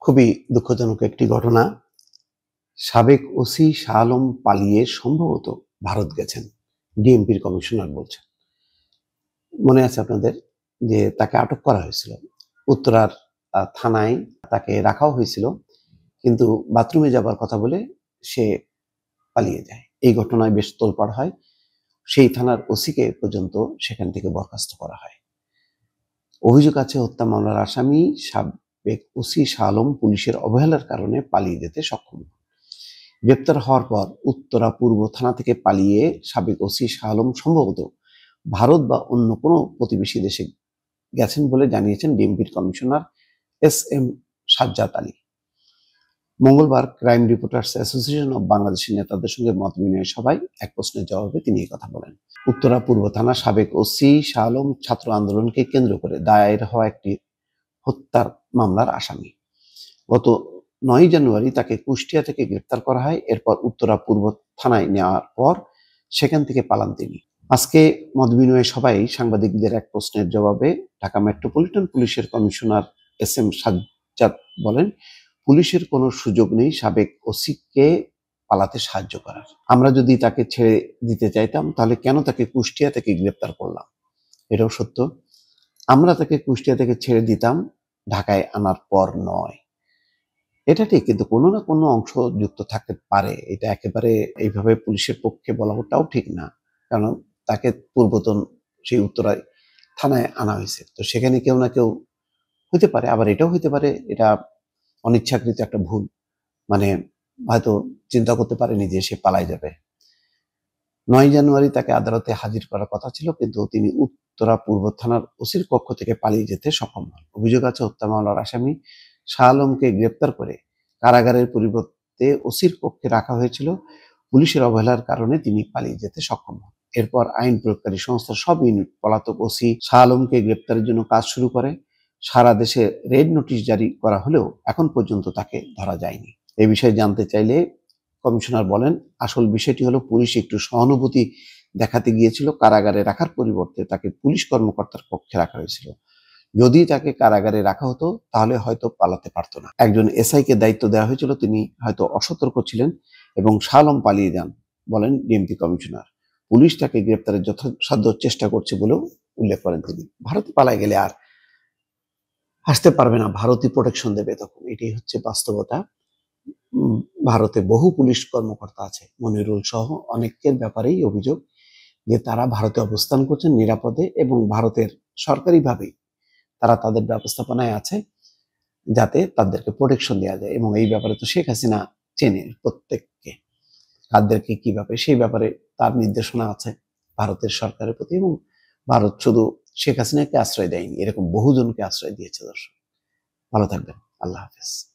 খুবই দুঃখজনক একটি ঘটনা। সাবেক ওসি শাহ আলম পালিয়ে সম্ভবত ভারত গেছেন, ডিএমপির কমিশনার বলছেন। মনে আছে আপনাদের যে তাকে আটক করা হয়েছিল উত্তরার থানায়, তাকে রাখাও হয়েছিল, কিন্তু বাথরুমে যাবার কথা বলে সে পালিয়ে যায়। এই ঘটনায় বেশ তোলপাড় হয়, সেই থানার ওসিকে পর্যন্ত সেখান থেকে বরখাস্ত করা হয়। অভিযোগ আছে হত্যা মামলার আসামি সাবেক ওসি শাহ আলম পুলিশের অবহেলার কারণে পালিয়ে যেতে সক্ষম। গ্রেপ্তার হওয়ার পর উত্তরা পূর্ব থানা থেকে পালিয়ে সাবেক ওসি শাহ আলম সম্ভবত ভারত বা অন্য কোনো প্রতিবেশী দেশে গেছেন বলে জানিয়েছেন ডিএমপির কমিশনার SM সাজ্জাদ আলী। মঙ্গলবার ক্রাইম রিপোর্টার্স অ্যাসোসিয়েশন অব বাংলাদেশের নেতাদের সঙ্গে মত বিনিময় সভায় এক প্রশ্নের জবাবে তিনি এই কথা বলেন। উত্তরা পূর্ব থানা সাবেক ওসি শাহ আলম ছাত্র আন্দোলনকে কেন্দ্র করে দায়ের হওয়া একটি হত্যার মামলার আসামি। গত 9 জানুয়ারি তাকে কুষ্টিয়া থেকে গ্রেপ্তার করা হয়। এরপর উত্তরা পূর্ব থানায় নেওয়ার পর সেখান থেকে পালান তিনি। আজকে মতবিনিময় সভায় সাংবাদিকদের এক প্রশ্নের জবাবে ঢাকা মেট্রোপলিটন পুলিশের কমিশনার SM সাজ্জাদ বলেন, পুলিশের কোনো সুযোগ নেই সাবেক ওসিকে পালাতে সাহায্য করার। আমরা যদি তাকে ছেড়ে দিতে চাইতাম তাহলে কেন তাকে কুষ্টিয়া থেকে গ্রেপ্তার করলাম? এটাও সত্য। আমরা তাকে কুষ্টিয়া থেকে ছেড়ে দিতাম, ঢাকায় আনার পর নয়। এটা ঠিক, কিন্তু কোনো না কোনো অংশ যুক্ত থাকতে পারে। এটা একেবারে এইভাবে পুলিশের পক্ষে বলাটাও ঠিক না, কারণ তাকে পূর্বতন সেই উত্তরায় থানায় আনা হয়েছে, তো সেখানে কেউ না কেউ হইতে পারে। আবার এটাও হইতে পারে এটা অনিচ্ছাকৃত একটা ভুল, মানে হয়তো চিন্তা করতে পারেনি যে সে পালাই যাবে। 9 জানুয়ারি তাকে আদালতে হাজির করার কথা ছিল, কিন্তু তিনি উত্তরা পূর্ব থানার ওসির কক্ষ থেকে পালিয়ে যেতে সক্ষম হন। অভিযোগ আছে হত্যা মামলার আসামি শাহ আলমকে গ্রেপ্তার করে কারাগারের পরিবর্তে ওসির কক্ষে রাখা হয়েছিল। পুলিশের অবহেলার কারণে তিনি পালিয়ে যেতে সক্ষম হন। এরপর আইন প্রয়োগকারী সংস্থার সব ইউনিট পলাতক ওসি শাহ আলমকে গ্রেপ্তারের জন্য কাজ শুরু করে। সারা দেশে রেড নোটিশ জারি করা হলেও এখন পর্যন্ত তাকে ধরা যায়নি। এই বিষয়ে জানতে চাইলে কমিশনার বলেন, আসল বিষয়টি হলো পুলিশ একটু সহানুভূতি দেখাতে গিয়েছিল, কারাগারে রাখার পরিবর্তে তাকে পুলিশ কর্মকর্তার কক্ষে রাখা হয়েছিল। যদি তাকে কারাগারে রাখা হতো তাহলে হয়তো পালাতে পারতো না। একজন SI-কে দায়িত্ব দেওয়া হয়েছিল, তিনি হয়তো অসতর্ক ছিলেন এবং শাহ আলম পালিয়ে যান, বলেন ডিএমপি কমিশনার। পুলিশ তাকে গ্রেপ্তারের যথাসাধ্য চেষ্টা করছে বলেও উল্লেখ করেন তিনি। ভারতে পালায় গেলে আর আসতে পারবে না, ভারতই প্রোটেকশন দেবে তখন, এটাই হচ্ছে বাস্তবতা। ভারতে বহু পুলিশ কর্মকর্তা আছে, মনিরুল সহ অনেকের ব্যাপারেই অভিযোগ যে তারা ভারতে অবস্থান করছেন নিরাপদে এবং ভারতের সরকারিভাবেই তারা তাদের ব্যবস্থাপনায় আছে যাতে তাদেরকে প্রোটেকশন দেওয়া যায়। এবং এই ব্যাপারে তো শেখ হাসিনা চেনে প্রত্যেককে, কাদেরকে কিভাবে, সেই ব্যাপারে তার নির্দেশনা আছে ভারতের সরকারের প্রতি। এবং ভারত শুধু শেখ হাসিনাকে আশ্রয় দেয়নি, এরকম বহুজনকে আশ্রয় দিয়েছে। দর্শক ভালো থাকবেন, আল্লাহ হাফেজ।